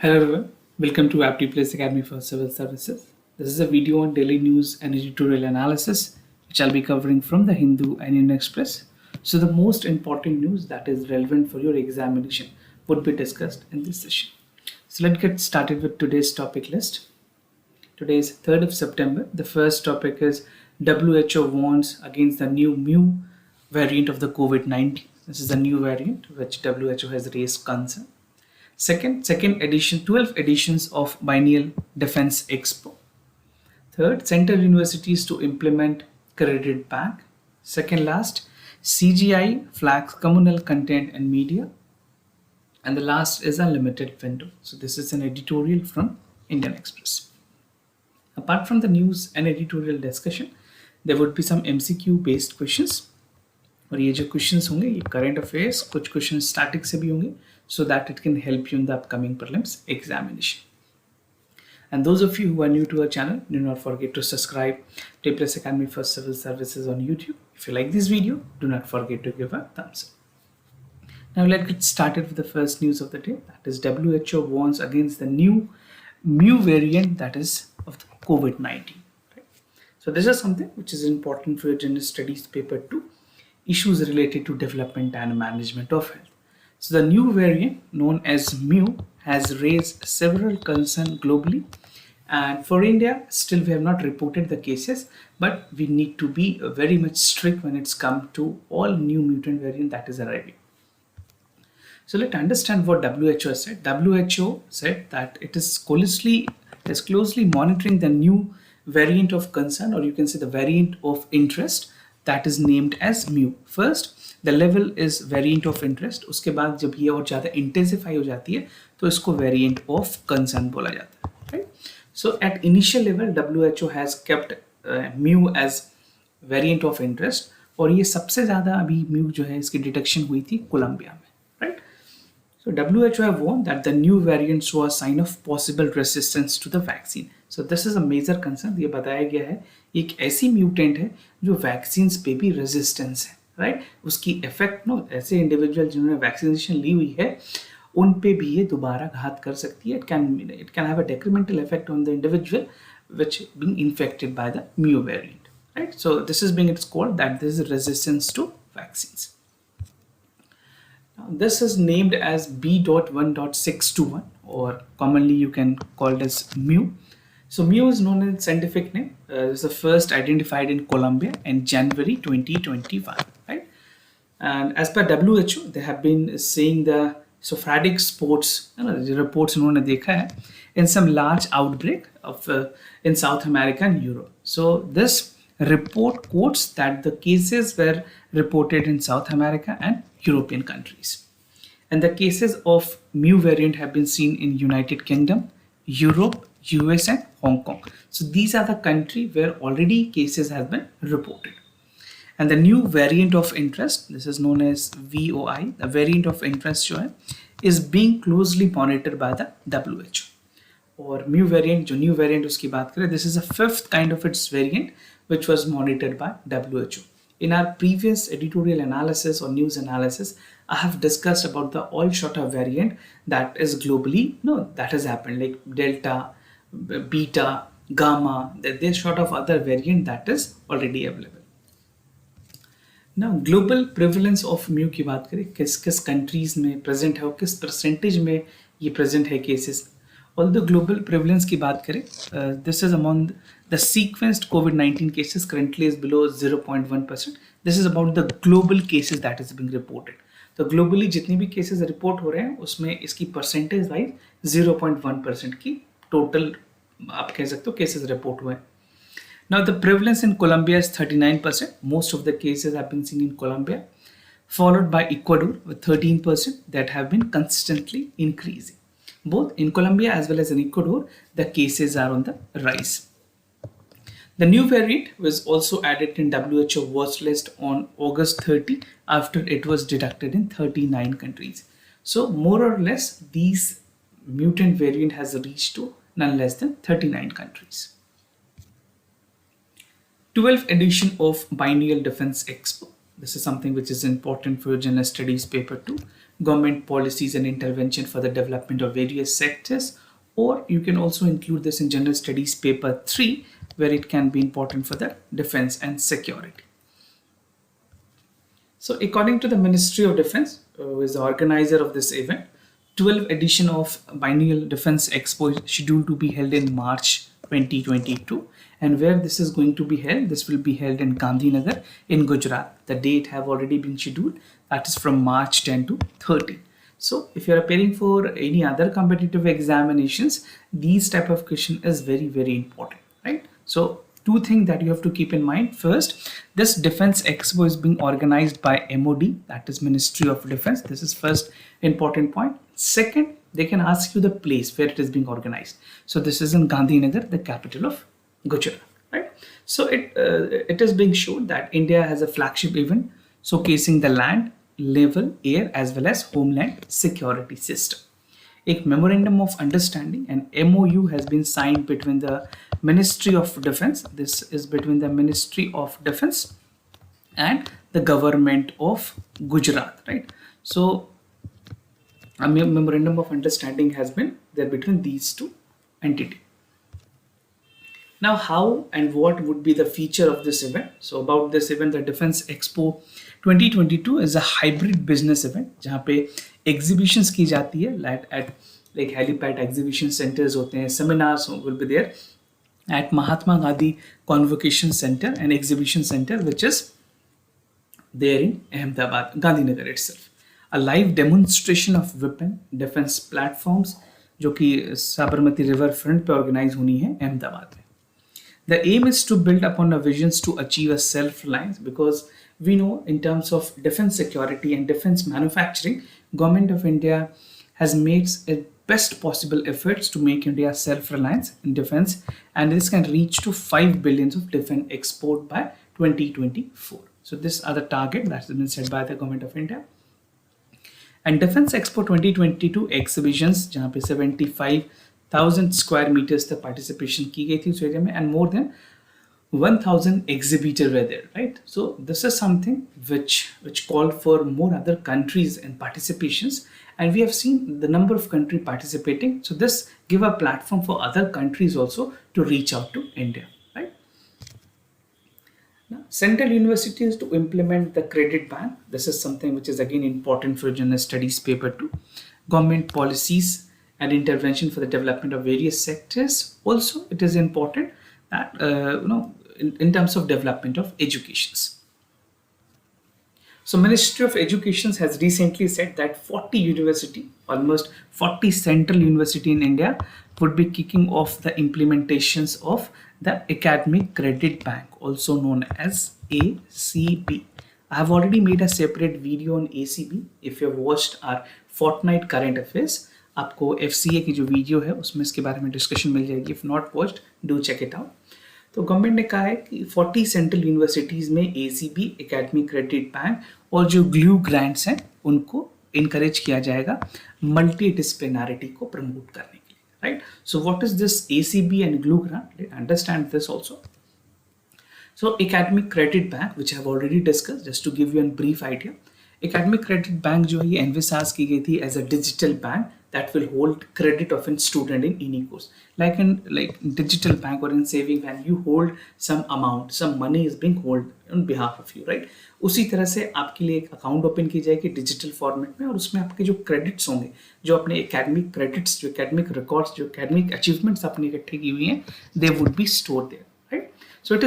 Hello everyone, welcome to Aptitude Academy for Civil Services. This is a video on daily news and editorial analysis which I'll be covering from the Hindu and Indian Express. So the most important news that is relevant for your examination would be discussed in this session. So let's get started with today's topic list. Today is 3rd of September. The first topic is WHO warns against the new Mu variant of the COVID-19. This is a new variant which WHO has raised concern. Second edition, 12 editions of Biennial Defense Expo. Third, Central Universities to implement credit back. Second last, CGI flags communal content and media. And the last is unlimited window. So this is an editorial from Indian Express. Apart from the news and editorial discussion, there would be some MCQ based questions. और ये जो questions होंगे ये current affairs, कुछ question static से भी होंगे, so that it can help you in the upcoming prelims examination. And those of you who are new to our channel, do not forget to subscribe to Aptitude Academy for Civil Services on YouTube. If you like this video, do not forget to give a thumbs up. Now let's get started with the first news of the day. That is WHO warns against the new Mu variant that is of the COVID-19. Right? So this is something which is important for your general studies paper 2. Issues related to development and management of health. So the new variant known as Mu has raised several concerns globally, and for India still we have not reported the cases, but we need to be very much strict when it's come to all new mutant variant that is arriving. So let's understand what WHO said. WHO said that it is closely monitoring the new variant of concern, or you can say the variant of interest, that is named as Mu. First, the level is variant of interest. उसके बाद जब ये और ज़्यादा intensify हो जाती है तो इसको variant of concern बोला जाता है. Right? So at initial level, WHO has kept Mu as variant of interest, और ये सबसे ज़्यादा अभी Mu जो है इसकी detection हुई थी कोलंबिया में. Right? So WHO have warned that the new variants show a sign of possible resistance to the vaccine. So this is a major concern. ये बताया गया है एक ऐसी म्यूटेंट है जो वैक्सीन पे भी रेजिस्टेंस है, राइट? उसकी इफेक्ट ऐसे इंडिविजुअल जिन्होंने वैक्सीनेशन ली हुई है उन पे भी ये दोबारा घात कर सकती है. It can have a detrimental effect on the individual which being infected by the mu variant, right? So this is being it's called that this is resistance to vaccines. This is named as B.1.621, or commonly you can call it as Mu. So Mu is known as scientific name. It's the first identified in Colombia in January 2021, right? And as per WHO, they have been seeing the sporadic sports reports उन्होंने देखा है in some large outbreak of in South America and Europe. So this report quotes that the cases were reported in South America and European countries, and the cases of Mu variant have been seen in United Kingdom, Europe, US and Hong Kong. So these are the countries where already cases have been reported. And the new variant of interest, this is known as VOI, the variant of interest जो है, is being closely monitored by the WHO. और Mu variant, जो new variant उसकी बात करें, this is a 5th kind of its variant which was monitored by WHO. In our previous editorial analysis or news analysis, I have discussed about the all shorter variant that is globally, that has happened, like Delta, Beta, Gamma, there's sort of other variant that is already available. Now, global prevalence of Mu की बात करें, किस countries में present है और किस percentage में ये present है cases. Although global prevalence की बात करें, this is among the sequenced COVID-19 cases currently is below 0.1%. This is about the global cases that is being reported. तो globally जितनी भी cases report हो रहे हैं उसमें इसकी percentage wise 0.1% की total आप कह सकते हो cases report हुए हैं. Now the prevalence in Colombia is 39%. Most of the cases have been seen in Colombia, followed by Ecuador with 13% that have been consistently increasing. Both in Colombia as well as in Ecuador, the cases are on the rise. The new variant was also added in WHO watch list on August 30 after it was detected in 39 countries. So more or less, these mutant variant has reached to none less than 39 countries. 12th edition of Biennial Defense Expo. This is something which is important for your general studies paper 2. government policies and intervention for the development of various sectors, or you can also include this in General Studies paper 3, where it can be important for the defense and security. So according to the Ministry of Defense, who is the organizer of this event, 12th edition of Biennial Defense Expo is scheduled to be held in March 2022. And where this is going to be held, this will be held in Gandhinagar in Gujarat. The date have already been scheduled, that is from March 10 to 30. So if you're preparing for any other competitive examinations, these type of question is very, very important, right? So two things that you have to keep in mind. First, this Defense Expo is being organized by MOD, that is Ministry of Defense. This is first important point. Second, they can ask you the place where it is being organized. So this is in Gandhinagar, the capital of Gujarat, right? So it is being shown that India has a flagship event showcasing the land, naval, air as well as homeland security system. A memorandum of understanding, an MOU, has been signed between the Ministry of Defense. This is between the Ministry of Defense and the government of Gujarat, right? So a memorandum of understanding has been there between these two entities. Now, how and what would be the feature of this event? So about this event, the Defense Expo 2022 is a hybrid business event जहाँ पे exhibitions की जाती है at like helipad exhibition centers होते हैं, seminars will be there at Mahatma Gandhi Convocation Center and Exhibition Center, which is there in Ahmedabad, Gandhinagar itself. A live demonstration of weapon defense platforms जो कि Sabarmati river front पे organise होनी है अहमदाबाद में. The aim is to build upon our visions to achieve a self-reliance, because we know in terms of defense security and defense manufacturing, Government of India has made its best possible efforts to make India self-reliant in defense, and this can reach to 5 billion of defense export by 2024. So these are the target that has been set by the Government of India. And Defense Expo 2022 exhibitions जहाँ पे 75,000 square meters तक participation की गई थी उस area में, and more than 1,000 exhibitors were there, right? So this is something which called for more other countries and participations, and we have seen the number of countries participating. So this give a platform for other countries also to reach out to India, right? Now, central universities to implement the credit ban. This is something which is again important for General Studies paper 2. Government policies and intervention for the development of various sectors. Also, it is important that in terms of development of educations. So Ministry of Education has recently said that 40 university, almost 40 central university in India would be kicking off the implementations of the Academic Credit Bank, also known as ACB. I have already made a separate video on ACB. If you have watched our fortnight current affairs, आपको FCA की जो video है उसमें इसके बारे में discussion मिल जाएगी. If not watched, do check it out. तो गवर्नमेंट ने कहा है कि 40 सेंट्रल यूनिवर्सिटीज़ में ACB एकेडमिक क्रेडिट बैंक और जो ग्लू ग्रांट्स हैं उनको इनकरेज किया जाएगा मल्टी डिसिप्लिनरिटी को प्रमोट करने के लिए, right? So what is this ACB and glue grant? Understand this also. So academic credit bank, which I have already discussed, just to give you a brief idea, academic credit bank जो है ये envisage की गई थी as a digital bank that will hold credit of a student in any course. Like in digital bank or in saving bank, you hold some amount, some money is being held on behalf of you, right? उसी तरह से आपके लिए एक account open की जाएगी digital format में और उसमें आपके जो क्रेडिट्स होंगे, जो अपने एकेडमिक क्रेडिट्स, जो एकेडमिक रिकॉर्ड्स, जो एकेडमिक अचीवमेंट्स अपने इकट्ठे की हुई हैं, they would be store there, right? So it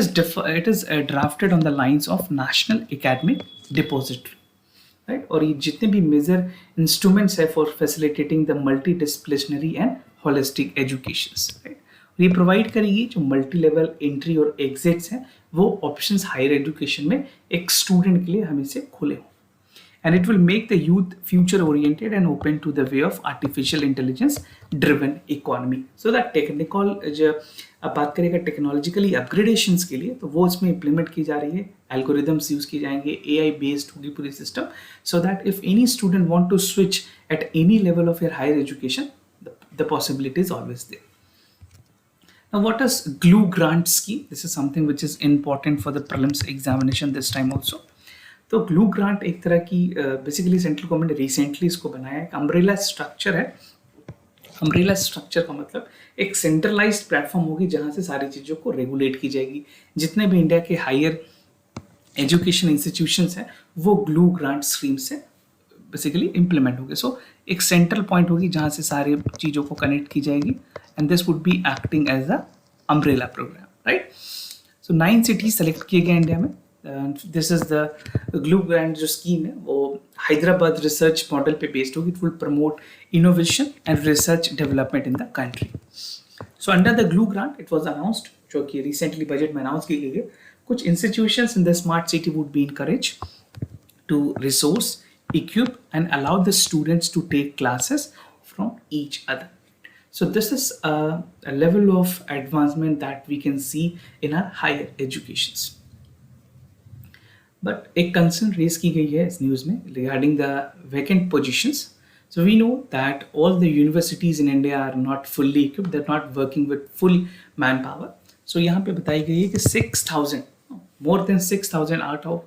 is drafted on the lines of National Academic Depository, right? और ये जितने भी मेजर इंस्ट्रूमेंट्स है for facilitating the multidisciplinary and holistic educations, right? ये प्रोवाइड करेगी जो मल्टी लेवल एंट्री और exits हैं वो ऑप्शंस हायर एजुकेशन में एक स्टूडेंट के लिए हमेशा खुले हों. And it will make the youth future oriented and open to the way of artificial intelligence driven economy. So that technical जो अब बात करेगा टेक्नोलॉजिकली अपग्रेडेशंस के लिए, तो वो इसमें इम्प्लीमेंट की जा रही है, एल्गोरिदम्स यूज की जाएंगे, AI बेस्ड होगी पूरी system, so that if any student want to switch at any level of your higher education, the possibility is always there. Now, what is glue grant scheme? This is something which is important for the prelims examination this time also. तो glue grant एक तरह की basically central government ने recently इसको बनाया, एक umbrella structure है। Umbrella structure का मतलब एक सेंट्रलाइज्ड प्लेटफॉर्म होगी जहां से सारी चीज़ों को रेगुलेट की जाएगी। जितने भी इंडिया के हायर एजुकेशन इंस्टीट्यूशंस हैं वो ग्लू ग्रांट स्कीम से बेसिकली इम्प्लीमेंट होंगे। सो एक सेंट्रल पॉइंट होगी जहां से सारी चीज़ों को कनेक्ट की जाएगी, and this would be acting as a umbrella programme, right. So 9 cities select किए गए इंडिया में। This is the glue grant जो स्कीम है वो हैदराबाद रिसर्च मॉडल पे बेस्ड होगी। It will promote innovation and research development in the country. So under the glue grant it was announced, जो कि रिसेंटली बजट में अनाउंस की गई है, कुछ institutions in the smart city would be encourage to resource, equip, and allow the students to take classes from each other. So this is a level of advancement that we can see in our higher educations. But एक concern raise की गई है इस news में regarding the vacant positions. So we know that all the universities in India are not fully equipped, they're not working with full manpower. So यहाँ पे बताई गई है कि 6,000, more than 6,000 out of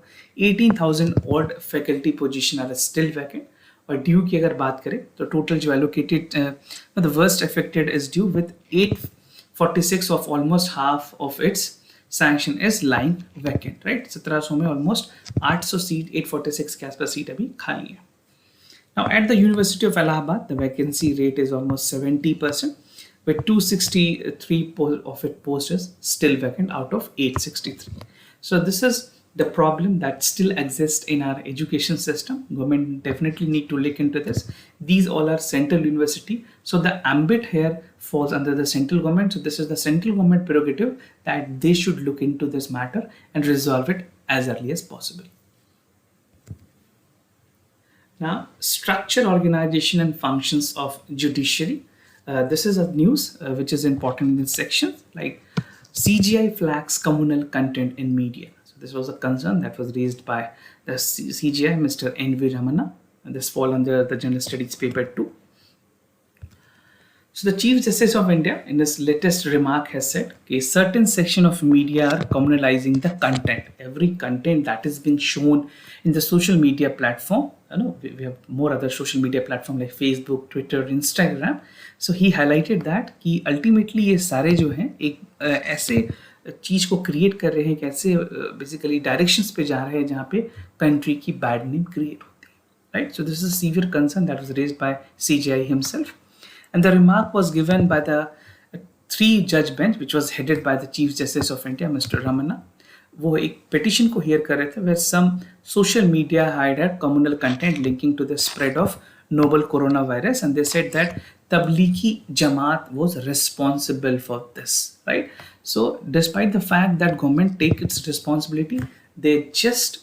18,000 odd faculty position are still vacant. और due की अगर बात करें तो टोटल जो allocated the worst affected is due with 846 of almost half of its sanction is lying vacant, right. 1700 में ऑलमोस्ट 800 सीट, 846 के आसपास सीट अभी खाली है। Now at the University of Allahabad the vacancy rate is almost 70%, with 263 of it posts is still vacant out of 863. So this is the problem that still exists in our education system. Government definitely need to look into this. These all are central university, so the ambit here falls under the central government. So this is the central government prerogative that they should look into this matter and resolve it as early as possible. Now, structure, organization and functions of judiciary. This is a news which is important in this section, like CGI flags communal content in media. This was a concern that was raised by the CGI, Mr. N.V. Ramana, and this fall under the General Studies paper 2. So the Chief Justice of India in his latest remark has said a certain section of media are communalizing the content. Every content that is being shown in the social media platform, we have more other social media platform like Facebook, Twitter, Instagram. So he highlighted that कि ultimately ये सारे जो हैं एक ऐसे चीज़ को create कर रहे हैं, कैसे बेसिकली डायरेक्शंस पे जा रहे हैं जहाँ पे कंट्री की बैड नेम क्रिएट होती है, right. So this is severe concern that was raised by CJI himself, and the remark was given by the 3 जज bench which was headed by the chief justice of India mister Ramana. वो एक petition को hear कर रहे थे where some social media hide communal content linking to the spread of novel coronavirus, and they said that Tablighi Jamaat was responsible for this, right? So despite the fact that government take its responsibility, they just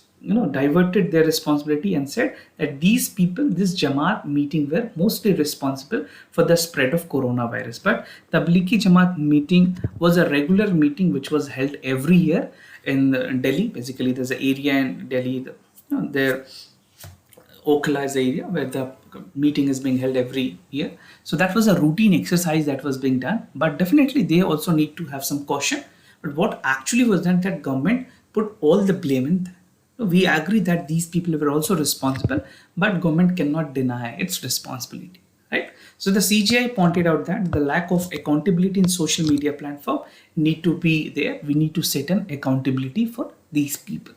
diverted their responsibility and said that these people, this Jamaat meeting were mostly responsible for the spread of coronavirus. But Tablighi Jamaat meeting was a regular meeting which was held every year in Delhi. Basically there's an area in Delhi, there Okla is the area where the meeting is being held every year. So that was a routine exercise that was being done, but definitely they also need to have some caution. But what actually was done, that government put all the blame in that. We agree that these people were also responsible, but government cannot deny its responsibility, right? So the CGI pointed out that the lack of accountability in social media platform need to be there. We need to set an accountability for these people.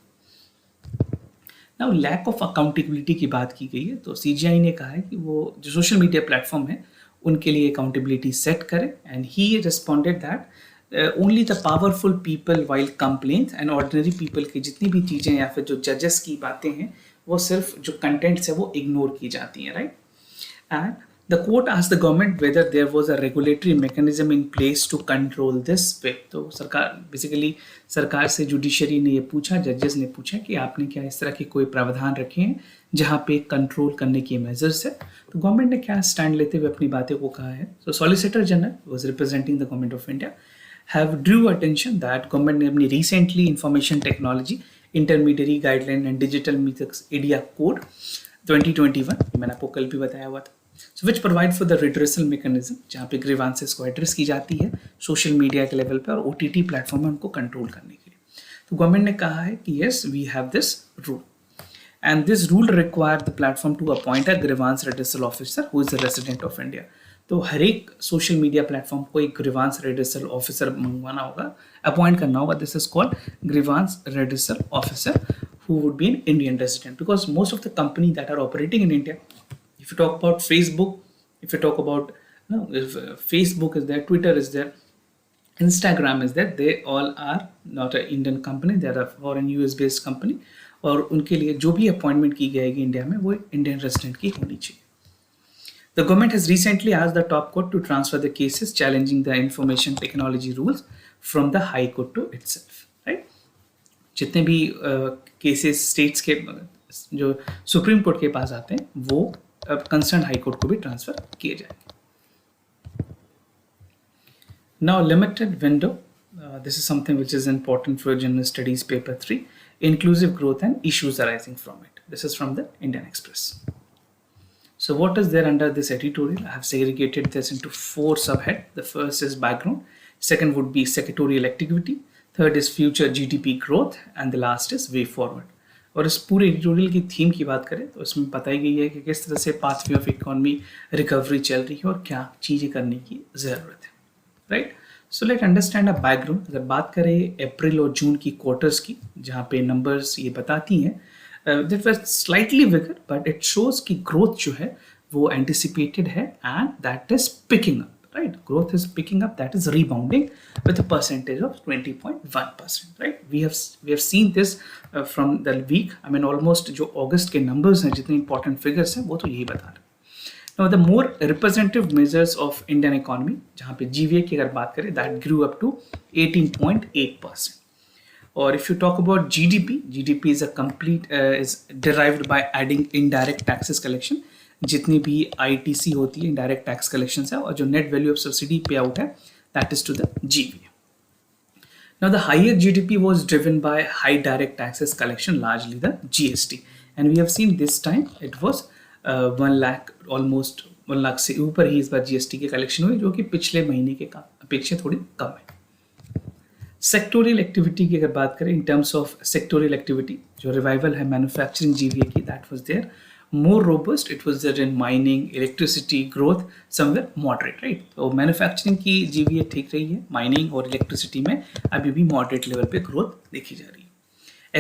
Now lack of accountability की बात की गई है, तो CGI ने कहा है कि वो जो सोशल मीडिया प्लेटफॉर्म है उनके लिए अकाउंटेबिलिटी सेट करें, and he responded that only the powerful people while complaint and ordinary people की जितनी भी चीज़ें या फिर जो जजेस की बातें हैं वो सिर्फ जो कंटेंट्स है वो इग्नोर की जाती हैं, right. And The court asked the government whether there was a regulatory mechanism in place to control this way. तो सरकार से जुडिशरी ने ये पूछा, जजेस ने पूछा कि आपने क्या इस तरह के कोई प्रावधान रखे हैं जहाँ पे कंट्रोल करने के मेजर्स है। तो गवर्नमेंट ने क्या स्टैंड लेते हुए अपनी बातें को कहा है। So solicitor general was representing the government of India have drew attention that government ने अपनी recently information technology intermediary guideline and digital media ethics India code 2021, मैंने आपको कल भी बताया हुआ था, so which provide for the redressal mechanism जहाँ पे grievances को एड्रेस की जाती है सोशल मीडिया के लेवल पे और OTT प्लेटफॉर्म में उनको कंट्रोल करने के लिए। तो गवर्नमेंट ने कहा है कि yes we have this rule. And this rule required the platform to appoint a grievance redressal officer who is a resident of India. तो हर एक सोशल मीडिया प्लेटफॉर्म को एक ग्रीवांस रेडिसल ऑफिसर मंगवाना होगा, अपॉइंट करना होगा. This is called grievance redressal officer who would be an Indian resident, because most of the companies that are operating in India, if you talk about Facebook, if you talk about, if Facebook is there, Twitter is there, Instagram is there, they all are not an Indian company, they are a foreign US based company. और उनके लिए जो भी appointment की जाएगी India में वो Indian resident की होनी चाहिए. The government has recently asked the top court to transfer the cases challenging the information technology rules from the high court to itself. Right? जितने भी केसेस स्टेट्स के जो सुप्रीम कोर्ट के पास आते हैं वो कंसर्न हाई कोर्ट को भी ट्रांसफर किए जाएंगे. Now limited window. This is something which is important for General Studies paper 3. Inclusive growth and issues arising from it. This is from the Indian Express. So what is there under this editorial? I have segregated this into 4 subheads. The first is background, second would be secretarial activity, third is future GDP growth, and the last is way forward. और इस पूरे editorial की theme की बात करें तो इसमें बताई गई है कि किस तरह से पाथवे ऑफ इकोनॉमी रिकवरी चल रही है और क्या चीज़ें करने की ज़रूरत है. Right, so let understand a background. अगर बात करें अप्रैल और जून की क्वार्टर्स की, जहाँ पे नंबर्स ये बताती हैं that was slightly bigger, but it shows कि growth जो है वो anticipated है and that is picking up. Right, growth is picking up, that is rebounding with a percentage of 20.1%. Right, we have seen this from the week. I mean almost जो अगस्त के numbers हैं, जितने important figures हैं वो तो यही बता रहे. Now the more representative measures of Indian economy, जहाँ पे GVA की अगर बात करें, that grew up to 18.8%. Or if you talk about GDP is a complete is derived by adding indirect taxes collection. जितनी भी ITC होती है indirect tax collections है, और जो net value of subsidy payout है, that is to the GVA. Now the higher GDP was driven by high direct taxes collection, largely the GST, and we have seen this time it was 1 lakh, almost 1 lakh से ऊपर ही इस बार GST के collection हुई, जो कि पिछले महीने के अपेक्षा थोड़ी कम है. सेक्टोरियल एक्टिविटी की अगर बात करें, in terms of sectoral activity जो रिवाइवल है मैन्युफैक्चरिंग जीवीए की, that was there more robust. It was there in mining, electricity, growth somewhere moderate. Right, तो मैन्युफैक्चरिंग की जीवीए ठीक रही है, माइनिंग और इलेक्ट्रिसिटी में अभी भी मॉडरेट लेवल पे ग्रोथ देखी जा रही है.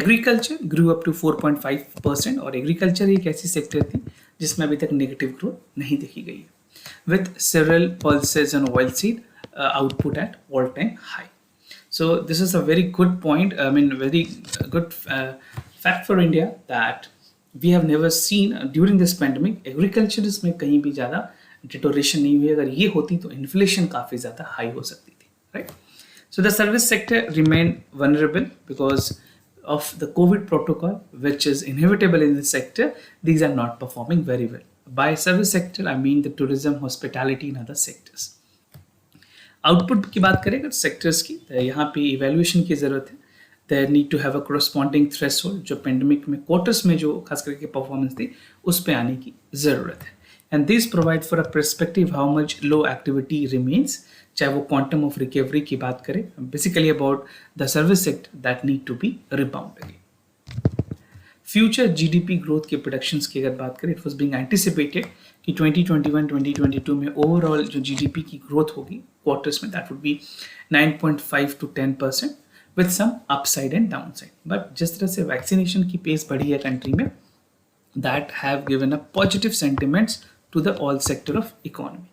एग्रीकल्चर ग्रू अप टू 4.5%, और एग्रीकल्चर एक ऐसी सेक्टर थी जिसमें अभी तक नेगेटिव ग्रोथ नहीं देखी गई है, with several pulses on oil seed output at all time high. So this is a very good point. I mean, very good fact for India that we have never seen during this pandemic. Agriculture इसमें कहीं भी ज़्यादा deterioration नहीं हुई. अगर ये होती तो inflation काफ़ी ज़्यादा high हो सकती थी. Right? So the service sector remained vulnerable because of the COVID protocol, which is inevitable in this sector. These are not performing very well. By service sector, I mean the tourism, hospitality, and other sectors. Output की बात करें अगर sectors की, तो यहाँ पे evaluation की ज़रूरत है. There need to have a corresponding threshold, जो पेंडेमिक में क्वार्टर्स में जो खास करके परफॉर्मेंस थी उस पे आने की ज़रूरत है. And this provide for a perspective how much low activity remains, चाहे वो क्वांटम ऑफ रिकवरी की बात करें, basically about the service sector that need to be rebound again. Future GDP growth के प्रोडक्शंस की अगर बात करें, इट वाज बीइंग एंटिसिपेटेड कि 2021-2022 में ओवरऑल जो जीडीपी की ग्रोथ होगी क्वार्टर्स में, that would be 9.5 to 10% with some upside and downside. But जिस तरह से वैक्सीनेशन की पेस बढ़ी है कंट्री में, that have given a positive sentiments to the all sector of economy.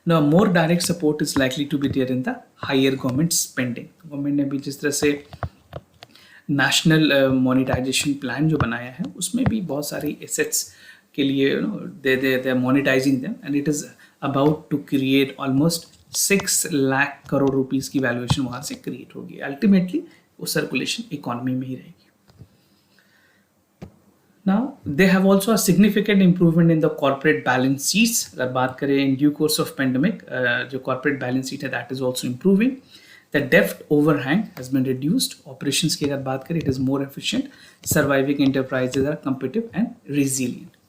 Now more direct support is likely to be there in the higher government spending. Government ने भी जिस तरह से नेशनल मोनेटाइजेशन प्लान जो बनाया है, उसमें भी बहुत सारी एसेट्स के लिए they are monetising them, and it is about to create almost 6 lakh crore rupees की वैल्यूएशन वहाँ से क्रिएट होगी. अल्टीमेटली वो सर्कुलेशन इकोनॉमी में ही रहेगी. Now they have also a significant improvement in the corporate balance sheets. अगर बात करें in due course of pandemic, जो corporate balance sheet है that is also improving. The debt overhang has been reduced. Operations की अगर बात करें, it is more efficient. Surviving enterprises are competitive and resilient.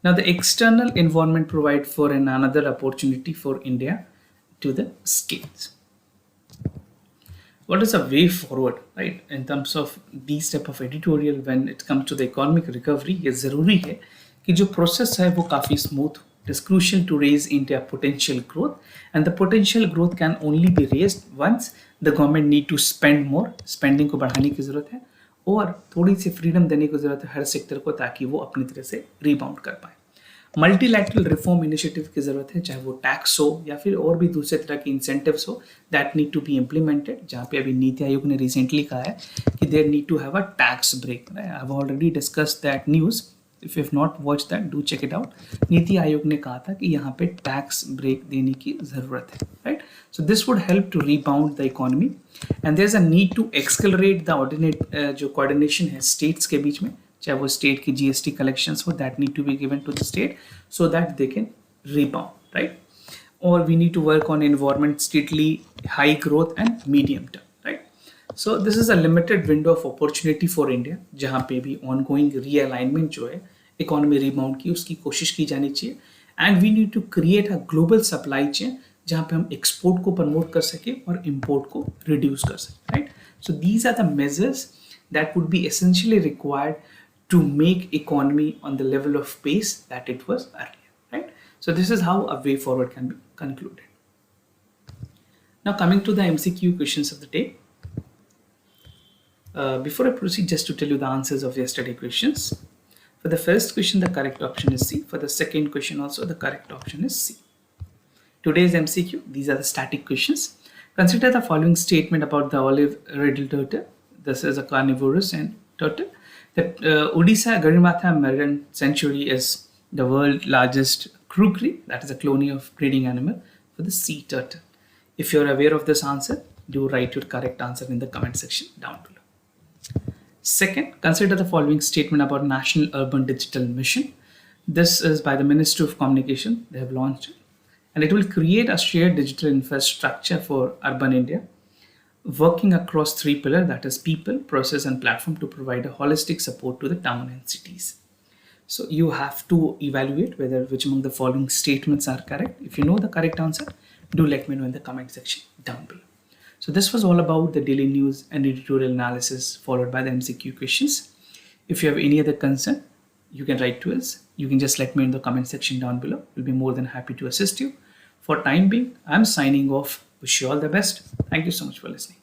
Now the external environment provide for another opportunity for India to the scales. what is a way forward, right, in terms of these type of editorial when it comes to the economic recovery? ये ज़रूरी है कि जो process है वो काफ़ी smooth. It is crucial to raise India potential growth, and the potential growth can only be raised once the government need to spend more. Spending को बढ़ाने की ज़रूरत है और थोड़ी सी freedom देने की ज़रूरत है हर सेक्टर को, ताकि वो अपनी तरह से rebound कर पाए. मल्टीलैटरल रिफॉर्म इनिशिएटिव की जरूरत है, चाहे वो टैक्स हो या फिर और भी दूसरे तरह के इंसेंटिव्स हो, that need to be implemented. जहाँ पे अभी नीति आयोग ने रिसेंटली कहा है कि there need to have a tax break. I have already discussed that news. If you have not watch that, do check it out. NITI Aayog ने कहा था कि यहाँ पे टैक्स ब्रेक देने की जरूरत है, right. So this would help to rebound the economy, and there is a need to accelerate the ordinate जो कोऑर्डिनेशन है स्टेट्स के बीच में, चाहे वो स्टेट की जीएसटी कलेक्शंस हो, that need to be given to the state so that they can rebound, right? Or we need to work on environment strictly high growth and medium term, right? So this is a limited window of opportunity for India, जहाँ पे भी ongoing realignment जो है economy rebound की, उसकी कोशिश की जानी चाहिए. And we need to create a global supply chain जहाँ पे हम export को promote कर सके और import को reduce कर सके, right? So these are the measures that would be essentially required to make economy on the level of pace that it was earlier, right? So this is how a way forward can be concluded. Now coming to the MCQ questions of the day. Before I proceed, just to tell you the answers of yesterday questions. For the first question, the correct option is C. For the second question also, the correct option is C. Today's MCQ, these are the static questions. Consider the following statement about the olive-riddled turtle. This is a carnivorous and turtle. That Odisha Garimatha Marine Sanctuary is the world's largest crockery, that is a colony of breeding animal for the sea turtle. If you're aware of this answer, do write your correct answer in the comment section down below. Second, consider the following statement about National Urban Digital Mission. This is by the Ministry of Communication. They have launched it, and it will create a shared digital infrastructure for urban India, working across three pillars, that is people, process and platform, to provide a holistic support to the town and cities. So you have to evaluate whether which among the following statements are correct. If you know the correct answer, do let me know in the comment section down below. So this was all about the daily news and editorial analysis followed by the MCQ questions. If you have any other concern, you can write to us. You can just let me in the comment section down below. We'll be more than happy to assist you. For time being, I'm signing off. Wish you all the best. Thank you so much for listening.